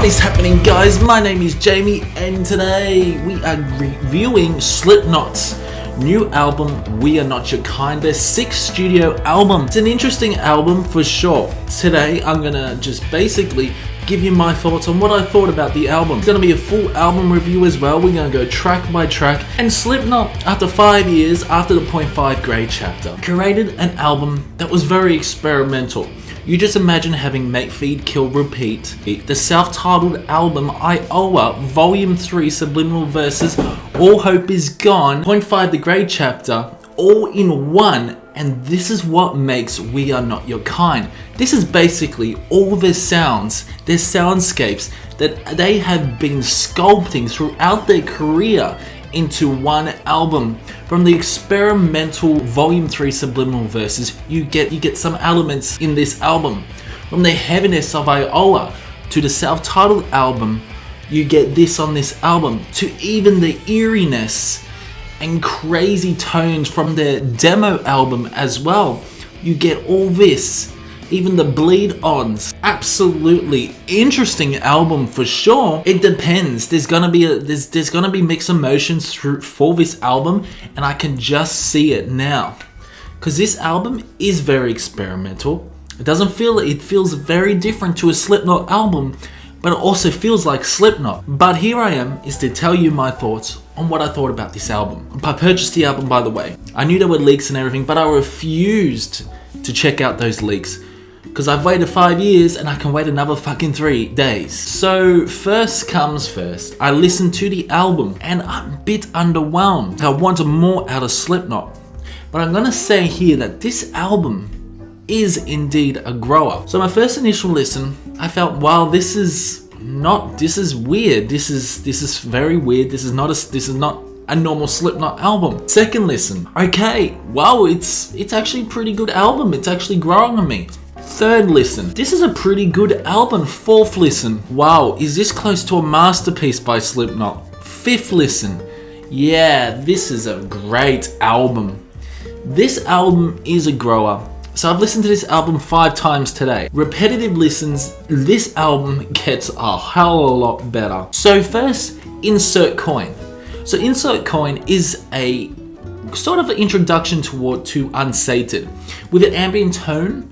What is happening, guys? My name is Jamie and today we are reviewing Slipknot's new album, We Are Not Your Kind, their 6th studio album. It's an interesting album for sure. Today I'm gonna just basically give you my thoughts on what I thought about the album. It's gonna be a full album review as well. We're gonna go track by track. And Slipknot, after 5 years, after the 0.5 grade chapter, created an album that was very experimental. You just imagine having Make, Feed, Kill, Repeat, the self-titled album Iowa, Volume 3, Subliminal Verses, All Hope Is Gone, 0.5 the grade chapter, all in one. And this is what makes We Are Not Your Kind. This is basically all their sounds, their soundscapes that they have been sculpting throughout their career into one album. From the experimental Volume 3 Subliminal Verses, you get some elements in this album. From the heaviness of Iowa to the self-titled album, you get this on this album, to even the eeriness and crazy tones from their demo album as well. You get all this, even the bleed-ons. Absolutely interesting album for sure. It depends. There's gonna be mixed emotions for this album, and I can just see it now, because this album is very experimental. It feels very different to a Slipknot album, but it also feels like Slipknot. But here I am, is to tell you my thoughts on what I thought about this album. I purchased the album, by the way. I knew there were leaks and everything, but I refused to check out those leaks, because I've waited 5 years and I can wait another fucking 3 days. So first comes first, I listened to the album and I'm a bit underwhelmed. I wanted more out of Slipknot. But I'm gonna say here that this album is indeed a grower. So my first initial listen, I felt, wow, this is weird. This is very weird. This is not a normal Slipknot album. Second listen, okay, wow, it's actually a pretty good album. It's actually growing on me. Third listen, this is a pretty good album. Fourth listen, wow, is this close to a masterpiece by Slipknot? Fifth listen, yeah, this is a great album. This album is a grower. So I've listened to this album 5 times today. Repetitive listens, this album gets a hell of a lot better. So first, Insert Coin. So Insert Coin is a sort of an introduction to Unsated, with an ambient tone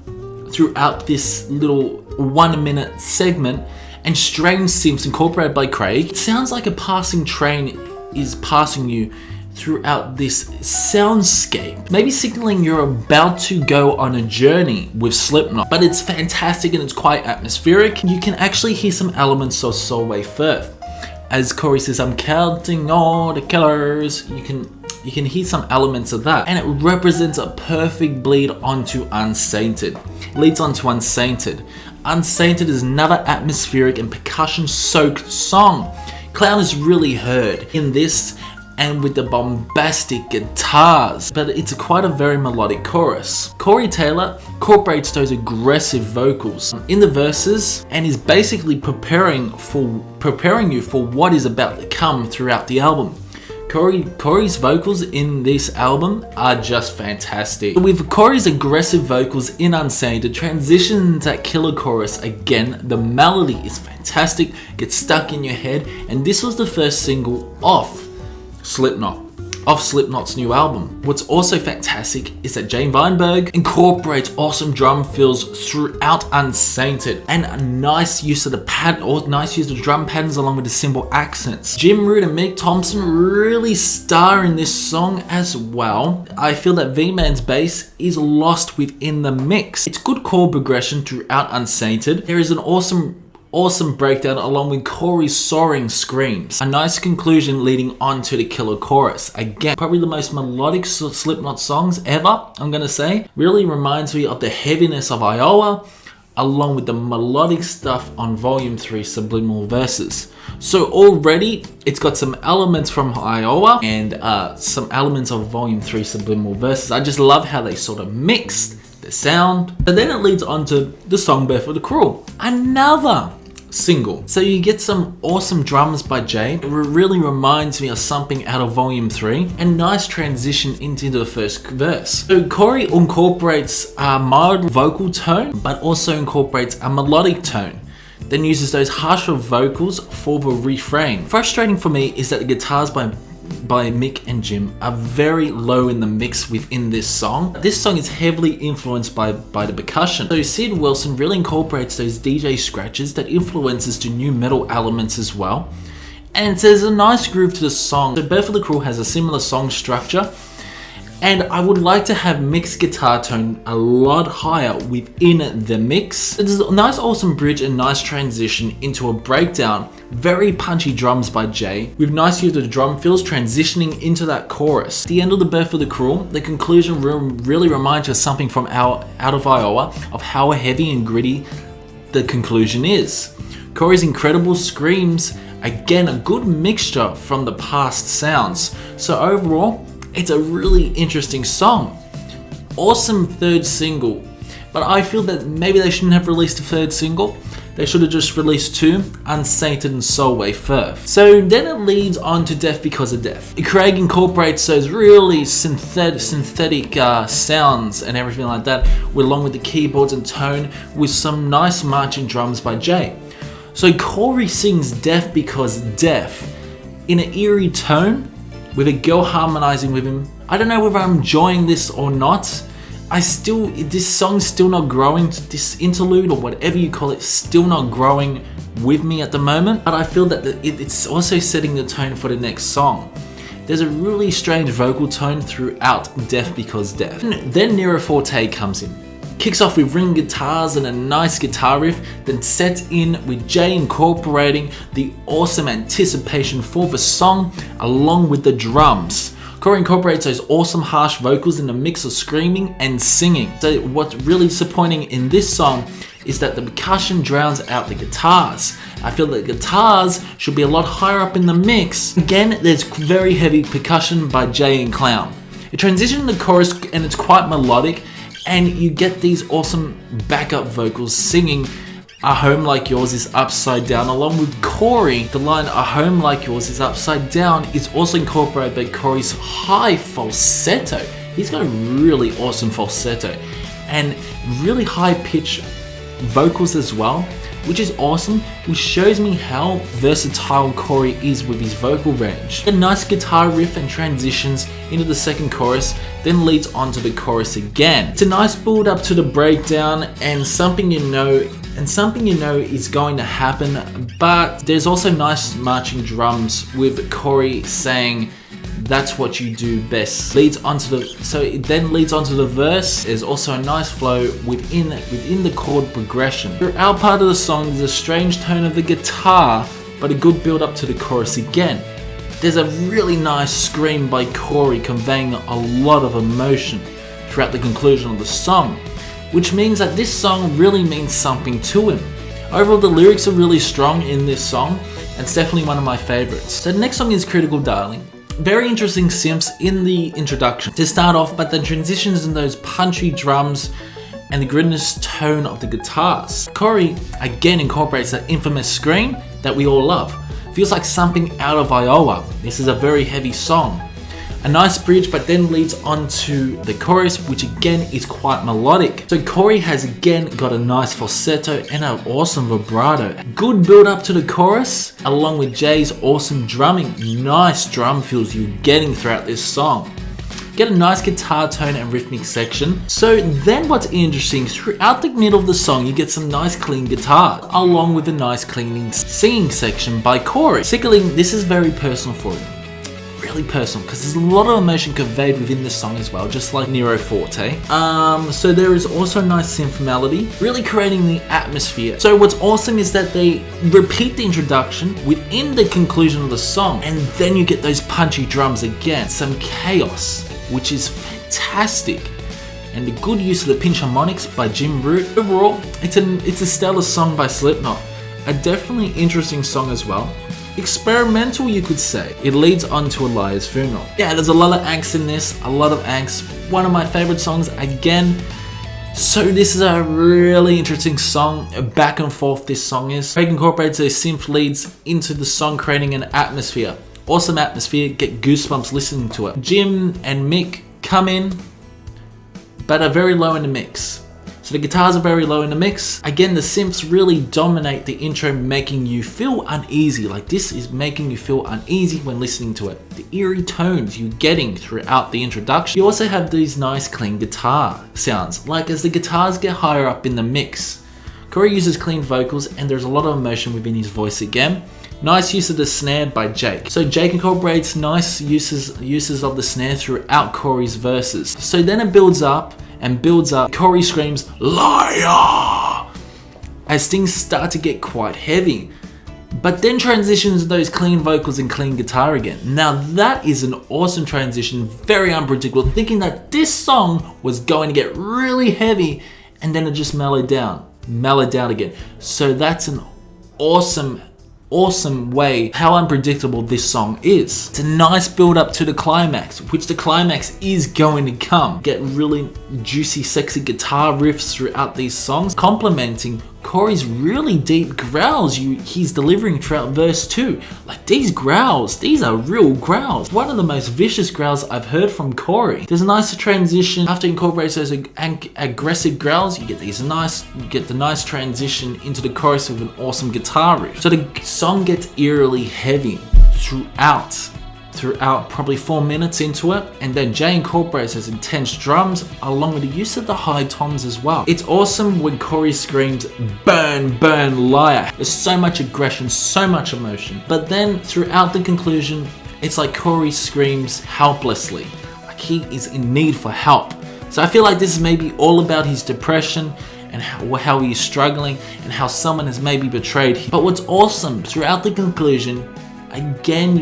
throughout this little 1 minute segment and strange synths incorporated by Craig. It sounds like a passing train is passing you throughout this soundscape, maybe signaling you're about to go on a journey with Slipknot. But it's fantastic and it's quite atmospheric. You can actually hear some elements of Solway Firth. As Corey says, I'm counting all the killers. You can hear some elements of that, and it represents a perfect bleed onto Unsainted. Leads onto Unsainted. Unsainted is another atmospheric and percussion-soaked song. Clown is really heard in this, and with the bombastic guitars, but it's quite a very melodic chorus. Corey Taylor incorporates those aggressive vocals in the verses and is basically preparing you for what is about to come throughout the album. Corey's vocals in this album are just fantastic. With Corey's aggressive vocals in Unsainted, the transition to that killer chorus, again, the melody is fantastic, gets stuck in your head, and this was the first single off Slipknot's new album. What's also fantastic is that Jane Weinberg incorporates awesome drum fills throughout Unsainted, and a nice use of the drum patterns along with the cymbal accents. Jim Root and Mick Thompson really star in this song as well. I feel that V-Man's bass is lost within the mix. It's good chord progression throughout Unsainted. There is an awesome breakdown along with Corey's soaring screams. A nice conclusion leading on to the killer chorus. Again, probably the most melodic Slipknot songs ever, I'm gonna say. Really reminds me of the heaviness of Iowa, along with the melodic stuff on Volume 3 Subliminal Verses. So already, it's got some elements from Iowa and some elements of Volume 3 Subliminal Verses. I just love how they sort of mixed the sound. But then it leads on to the song Birth of the Cruel. Another single. So you get some awesome drums by Jay. It really reminds me of something out of Volume 3, and nice transition into the first verse. So Corey incorporates a mild vocal tone, but also incorporates a melodic tone. then uses those harsher vocals for the refrain. Frustrating for me is that the guitars by Mick and Jim are very low in the mix within this song. This song is heavily influenced by the percussion. So Sid Wilson really incorporates those DJ scratches that influences to new metal elements as well. And there's a nice groove to the song. So Birth of the Cruel has a similar song structure. And I would like to have Mick's guitar tone a lot higher within the mix. There's a nice awesome bridge and nice transition into a breakdown. Very punchy drums by Jay, with nice use of the drum fills transitioning into that chorus. At the end of the Birth of the Cruel, the conclusion really reminds us something from Out of Iowa of how heavy and gritty the conclusion is. Corey's incredible screams, again a good mixture from the past sounds. So overall, it's a really interesting song. Awesome third single, but I feel that maybe they shouldn't have released a third single. They should have just released two, Unsated and Solway first. So then it leads on to Death Because of Death. Craig incorporates those really synthetic sounds and everything like that, along with the keyboards and tone, with some nice marching drums by Jay. So Corey sings Death Because Death in an eerie tone, with a girl harmonizing with him. I don't know whether I'm enjoying this or not. This song's still not growing, this interlude or whatever you call it, still not growing with me at the moment. But I feel that it's also setting the tone for the next song. There's a really strange vocal tone throughout Death Because Death. Then Nero Forte comes in. Kicks off with ring guitars and a nice guitar riff, then sets in with Jay incorporating the awesome anticipation for the song along with the drums. Corey incorporates those awesome harsh vocals in a mix of screaming and singing. So what's really disappointing in this song is that the percussion drowns out the guitars. I feel that the guitars should be a lot higher up in the mix. Again, there's very heavy percussion by Jay and Clown. It transitions to the chorus and it's quite melodic, and you get these awesome backup vocals singing A Home Like Yours Is Upside Down, along with Corey. The line A Home Like Yours Is Upside Down is also incorporated by Corey's high falsetto. He's got a really awesome falsetto and really high pitch vocals as well, which is awesome, which shows me how versatile Corey is with his vocal range. A nice guitar riff and transitions into the second chorus, then leads on to the chorus again. It's a nice build up to the breakdown and something you know is going to happen, but there's also nice marching drums with Corey saying, "That's what you do best." So it then leads onto the verse. There's also a nice flow within the chord progression. Throughout part of the song, there's a strange tone of the guitar, but a good build up to the chorus again. There's a really nice scream by Corey conveying a lot of emotion throughout the conclusion of the song, which means that this song really means something to him. Overall, the lyrics are really strong in this song, and it's definitely one of my favorites. So the next song is Critical Darling. Very interesting synths in the introduction to start off, but then transitions in those punchy drums and the grittiness tone of the guitars. Corey again incorporates that infamous scream that we all love. Feels like something out of Iowa. This is a very heavy song. A nice bridge, but then leads on to the chorus, which again is quite melodic. So Corey has again got a nice falsetto and an awesome vibrato. Good build up to the chorus, along with Jay's awesome drumming. Nice drum fills you're getting throughout this song. Get a nice guitar tone and rhythmic section. So then what's interesting, throughout the middle of the song, you get some nice clean guitar, along with a nice cleaning singing section by Corey. Sickling, this is very personal for him. Really personal, because there's a lot of emotion conveyed within this song as well, just like Nero Forte. So there is also nice synth melody, really creating the atmosphere. So what's awesome is that they repeat the introduction within the conclusion of the song, and then you get those punchy drums again, some chaos, which is fantastic. And the good use of the pinch harmonics by Jim Root. Overall, it's a stellar song by Slipknot. A definitely interesting song as well. Experimental, you could say. It leads on to Elias' Funeral. Yeah, there's a lot of angst in this, a lot of angst. One of my favorite songs again. So this is a really interesting song. Back and forth this song is. Craig incorporates those synth leads into the song, creating an atmosphere. Awesome atmosphere, get goosebumps listening to it. Jim and Mick come in, but are very low in the mix. So the guitars are very low in the mix. Again, the synths really dominate the intro, making you feel uneasy. Like this is making you feel uneasy when listening to it. The eerie tones you're getting throughout the introduction. You also have these nice clean guitar sounds, like as the guitars get higher up in the mix. Corey uses clean vocals and there's a lot of emotion within his voice again. Nice use of the snare by Jake. So Jake incorporates nice uses of the snare throughout Corey's verses. So then it builds up and builds up. Corey screams, "Liar!" as things start to get quite heavy. But then transitions those clean vocals and clean guitar again. Now that is an awesome transition, very unpredictable, thinking that this song was going to get really heavy and then it just mellowed down again. So that's an awesome way how unpredictable this song is. It's a nice build up to the climax, which the climax is going to come. Get really juicy, sexy guitar riffs throughout these songs, complementing Corey's really deep growls he's delivering throughout verse 2. Like these growls, these are real growls. One of the most vicious growls I've heard from Corey. There's a nice transition after incorporating those aggressive growls. You get the nice transition into the chorus with an awesome guitar riff. So the song gets eerily heavy throughout probably 4 minutes into it, and then Jay incorporates those intense drums along with the use of the high toms as well. It's awesome when Corey screams, "Burn, burn, liar." There's so much aggression, so much emotion. But then throughout the conclusion, it's like Corey screams helplessly, like he is in need for help. So I feel like this is maybe all about his depression and how he's struggling and how someone has maybe betrayed him. But what's awesome throughout the conclusion, again,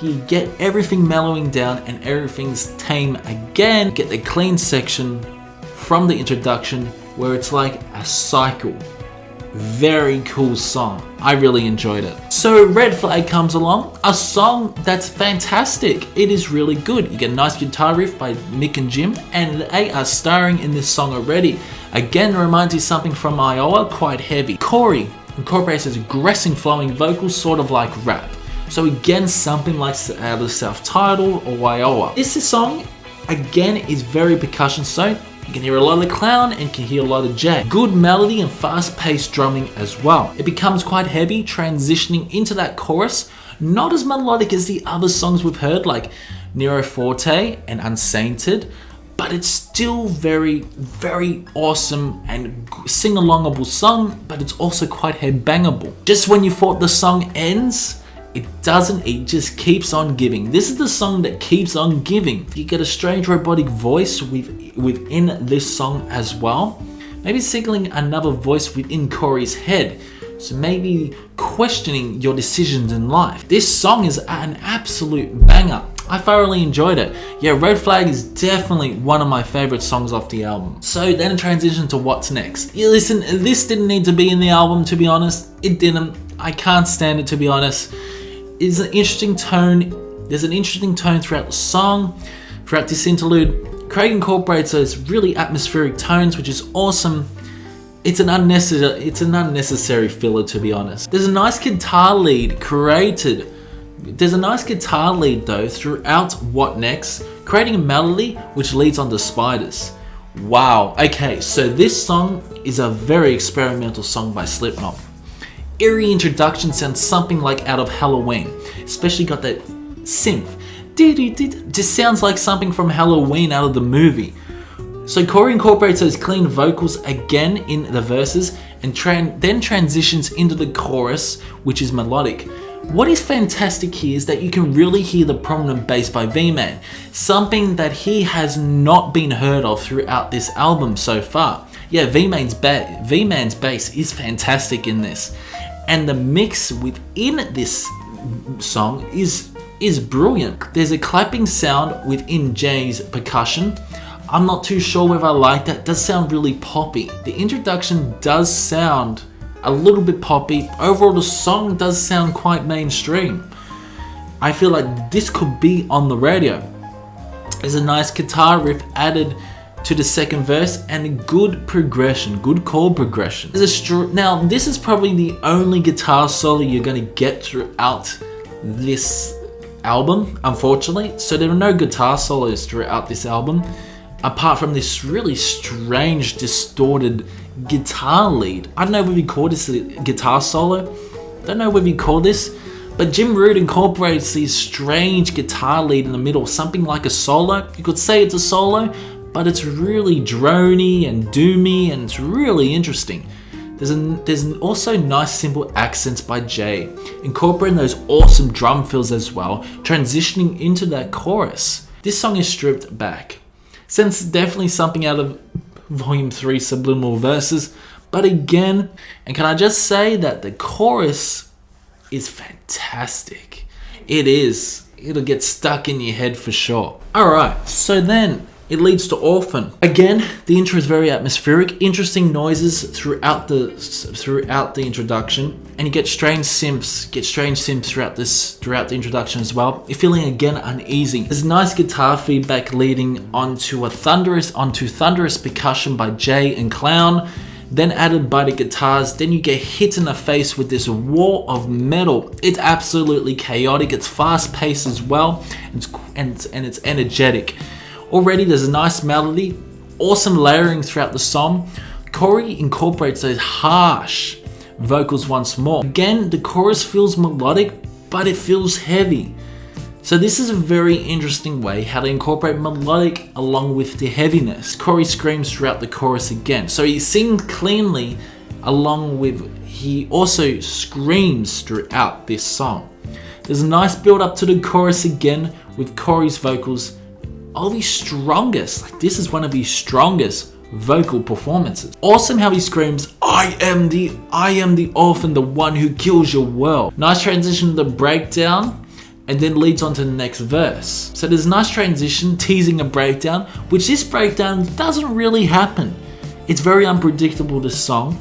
you get everything mellowing down and everything's tame again. You get the clean section from the introduction where it's like a cycle. Very cool song. I really enjoyed it. So Red Flag comes along, a song that's fantastic. It is really good. You get a nice guitar riff by Mick and Jim, and they are starring in this song already. Again, reminds you something from Iowa, quite heavy. Corey incorporates his aggressive flowing vocals, sort of like rap. So again, something like out of Self-Titled or Iowa. This song, again, is very percussion soaked. You can hear a lot of the clown and you can hear a lot of Jay. Good melody and fast-paced drumming as well. It becomes quite heavy, transitioning into that chorus. Not as melodic as the other songs we've heard, like Nero Forte and Unsainted, but it's still very, very awesome and sing-alongable song, but it's also quite headbangable. Just when you thought the song ends, it doesn't, it just keeps on giving. This is the song that keeps on giving. You get a strange robotic voice within this song as well. Maybe signaling another voice within Corey's head. So maybe questioning your decisions in life. This song is an absolute banger. I thoroughly enjoyed it. Yeah, Red Flag is definitely one of my favorite songs off the album. So then transition to what's next. You listen, this didn't need to be in the album, to be honest. It didn't. I can't stand it, to be honest. It's an interesting tone. There's an interesting tone throughout the song, throughout this interlude. Craig incorporates those really atmospheric tones, which is awesome. It's an unnecessary filler, to be honest. There's a nice guitar lead created. There's a nice guitar lead though throughout What Next, creating a melody which leads on to Spiders. Wow. Okay, so this song is a very experimental song by Slipknot. Eerie introduction sounds something like out of Halloween, especially got that synth. Just sounds like something from Halloween out of the movie. So Corey incorporates those clean vocals again in the verses and then transitions into the chorus, which is melodic. What is fantastic here is that you can really hear the prominent bass by V-Man, something that he has not been heard of throughout this album so far. Yeah, V-Man's bass is fantastic in this. And the mix within this song is brilliant. There's a clapping sound within Jay's percussion. I'm not too sure whether I like that. It does sound really poppy. The introduction does sound a little bit poppy. Overall, the song does sound quite mainstream. I feel like this could be on the radio. There's a nice guitar riff added to the second verse and a good progression, good chord progression. Now, this is probably the only guitar solo you're going to get throughout this album, unfortunately. So there are no guitar solos throughout this album. apart from this really strange, distorted guitar lead. I don't know whether you call this a guitar solo. Don't know whether you call this, but Jim Root incorporates this strange guitar lead in the middle, something like a solo. You could say it's a solo, but it's really drony and doomy, and it's really interesting. There's also nice simple accents by Jay, incorporating those awesome drum fills as well, transitioning into that chorus. This song is stripped back. Since definitely something out of Volume 3 Subliminal Verses, but again, and can I just say that the chorus is fantastic. It is. It'll get stuck in your head for sure. Alright, so then it leads to Orphan. Again, the intro is very atmospheric, interesting noises throughout the introduction, and you get strange synths throughout the introduction as well. You're feeling again uneasy. There's nice guitar feedback leading onto thunderous percussion by Jay and Clown, then added by the guitars. Then you get hit in the face with this wall of metal. It's absolutely chaotic. It's fast paced as well, and it's energetic. Already there's a nice melody, awesome layering throughout the song. Corey incorporates those harsh vocals once more. Again, the chorus feels melodic, but it feels heavy. So this is a very interesting way how to incorporate melodic along with the heaviness. Corey screams throughout the chorus again. So he sings cleanly he also screams throughout this song. There's a nice build up to the chorus again with Corey's vocals. This is one of his strongest vocal performances. Awesome how he screams, I am the orphan, the one who kills your world. Nice transition to the breakdown, and then leads on to the next verse. So there's a nice transition teasing a breakdown, which this breakdown doesn't really happen. It's very unpredictable, this song.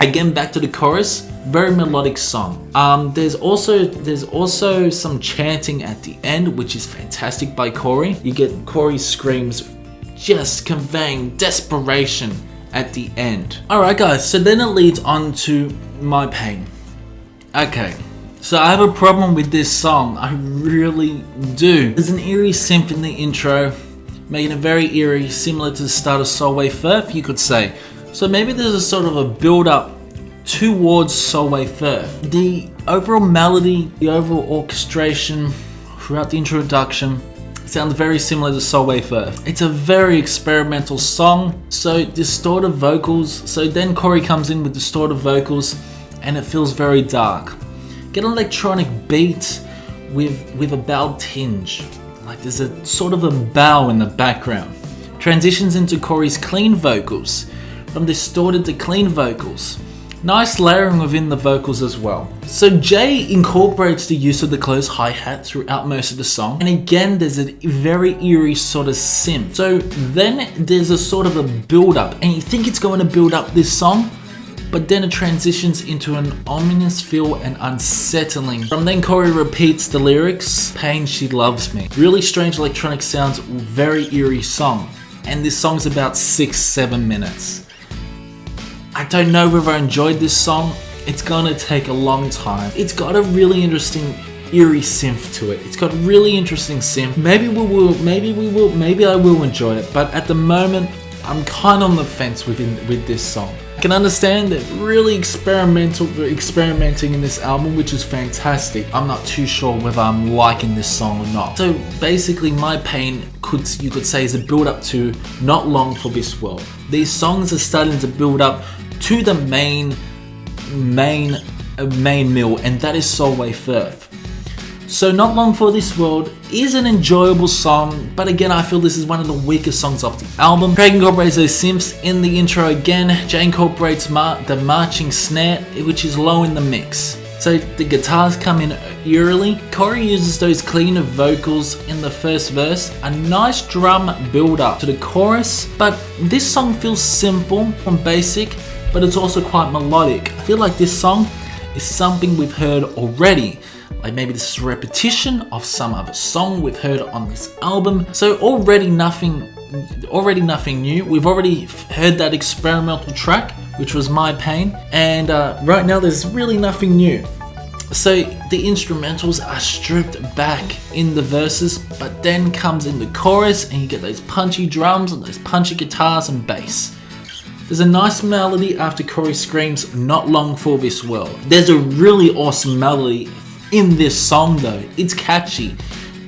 Again, back to the chorus, very melodic song. There's also some chanting at the end, which is fantastic by Corey. You get Corey's screams just conveying desperation at the end. Alright guys, so then it leads on to My Pain. Okay, so I have a problem with this song, I really do. There's an eerie synth in the intro, making it very eerie, similar to the start of Solway Firth, you could say. So maybe there's a sort of a build up towards Solway Firth. The overall melody, the overall orchestration throughout the introduction sounds very similar to Solway Firth. It's a very experimental song, so distorted vocals. So then Corey comes in with distorted vocals and it feels very dark. Get an electronic beat with a bow tinge. Like there's a sort of a bow in the background. Transitions into Corey's clean vocals, from distorted to clean vocals. Nice layering within the vocals as well. So Jay incorporates the use of the closed hi-hat throughout most of the song. And again, there's a very eerie sort of synth. So then there's a sort of a build up, and you think it's going to build up this song, but then it transitions into an ominous feel and unsettling. From then Corey repeats the lyrics, Pain, she loves me. Really strange electronic sounds, very eerie song. And this song's about 6-7 minutes. I don't know whether I enjoyed this song. It's gonna take a long time. It's got a really interesting eerie synth to it. It's got really interesting synth. Maybe I will enjoy it, but at the moment, I'm kind of on the fence with this song. I can understand that really experimenting in this album, which is fantastic. I'm not too sure whether I'm liking this song or not. So basically, My Pain, you could say, is a build up to Not Long for This World. These songs are starting to build up to the main meal, and that is Solway Firth. So Not Long for This World is an enjoyable song, but again, I feel this is one of the weaker songs off the album. Craig incorporates those synths in the intro again. Jay incorporates the marching snare, which is low in the mix. So the guitars come in eerily. Corey uses those cleaner vocals in the first verse. A nice drum build up to the chorus, but this song feels simple and basic, but it's also quite melodic. I feel like this song is something we've heard already. Like maybe this is a repetition of some other song we've heard on this album. So already nothing new. We've already heard that experimental track, which was My Pain, and right now there's really nothing new. So the instrumentals are stripped back in the verses, but then comes in the chorus and you get those punchy drums and those punchy guitars and bass. There's a nice melody after Corey screams, "Not long for this world." There's a really awesome melody in this song though. It's catchy.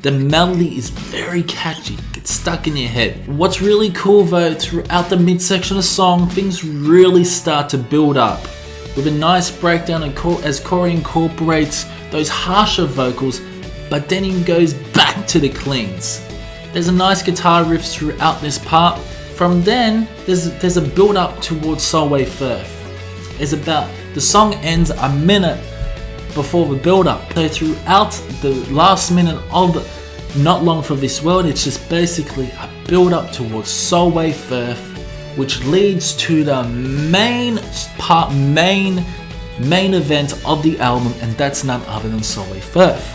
The melody is very catchy. It's stuck in your head. What's really cool though, throughout the midsection of the song, things really start to build up, with a nice breakdown as Corey incorporates those harsher vocals, but then he goes back to the cleans. There's a nice guitar riff throughout this part. From then, there's a build up towards Solway Firth. The song ends a minute before the build up. So throughout the last minute of Not Long for This World, it's just basically a build up towards Solway Firth, which leads to the main event of the album, and that's none other than Solway Firth.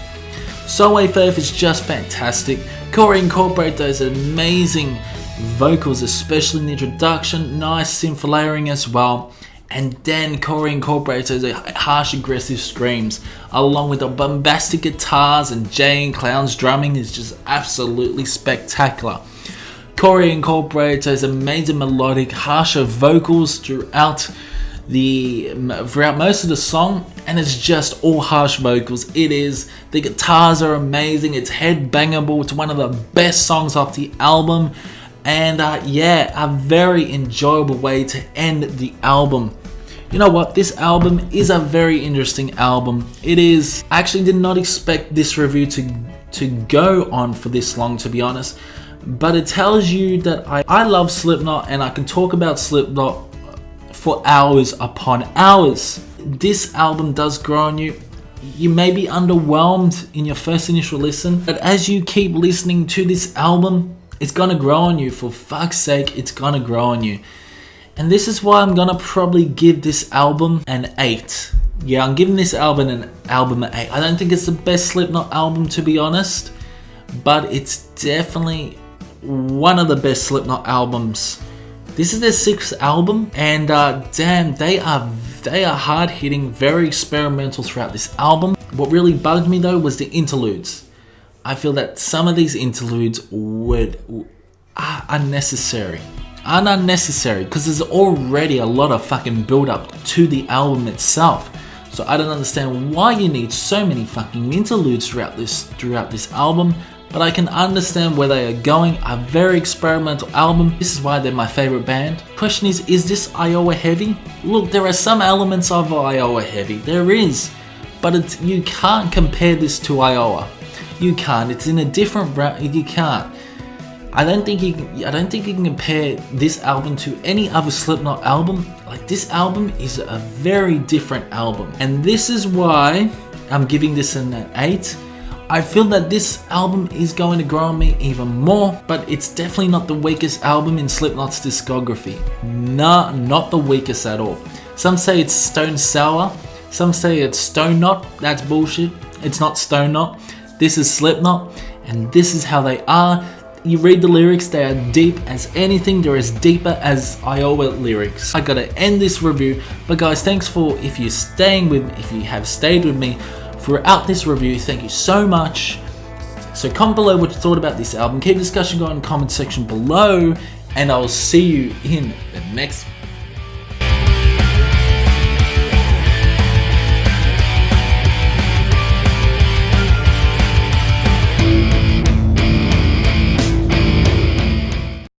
Solway Firth is just fantastic. Corey incorporates those amazing vocals, especially in the introduction, nice synth layering as well, and then Corey incorporates those harsh aggressive screams along with the bombastic guitars, and Jay and Clown's drumming is just absolutely spectacular. Corey incorporates those amazing melodic, harsher vocals throughout most of the song, and it's just all harsh vocals. The guitars are amazing, it's headbangable, it's one of the best songs off the album, and a very enjoyable way to end the album. You know what, this album is a very interesting album. I actually did not expect this review to go on for this long, to be honest. But it tells you that I love Slipknot, and I can talk about Slipknot for hours upon hours. This album does grow on you. You may be underwhelmed in your first initial listen, but as you keep listening to this album, it's gonna grow on you. For fuck's sake, it's gonna grow on you. And this is why I'm gonna probably give this album an 8. Yeah, I'm giving this album an 8. I don't think it's the best Slipknot album, to be honest, but it's definitely one of the best Slipknot albums. This is their 6th album, and damn, they are hard hitting, very experimental throughout this album. What really bugged me though was the interludes. I feel that some of these interludes are unnecessary. Unnecessary, because there's already a lot of fucking build up to the album itself. So I don't understand why you need so many fucking interludes throughout this album. But I can understand where they are going. A very experimental album. This is why they're my favorite band. Question is this Iowa heavy? Look, there are some elements of Iowa heavy. There is, but you can't compare this to Iowa. You can't. It's in a different brand. You can't. I don't think you can compare this album to any other Slipknot album. Like, this album is a very different album, and this is why I'm giving this an 8. I feel that this album is going to grow on me even more, but it's definitely not the weakest album in Slipknot's discography. Nah, not the weakest at all. Some say it's Stone Sour, some say it's Stone Knot. That's bullshit. It's not Stone Knot. This is Slipknot, and this is how they are. You read the lyrics, they are deep as anything. They're as deeper as Iowa lyrics. I gotta end this review, but guys, thanks if you have stayed with me throughout this review. Thank you so much. So comment below what you thought about this album. Keep the discussion going in the comment section below, and I'll see you in the next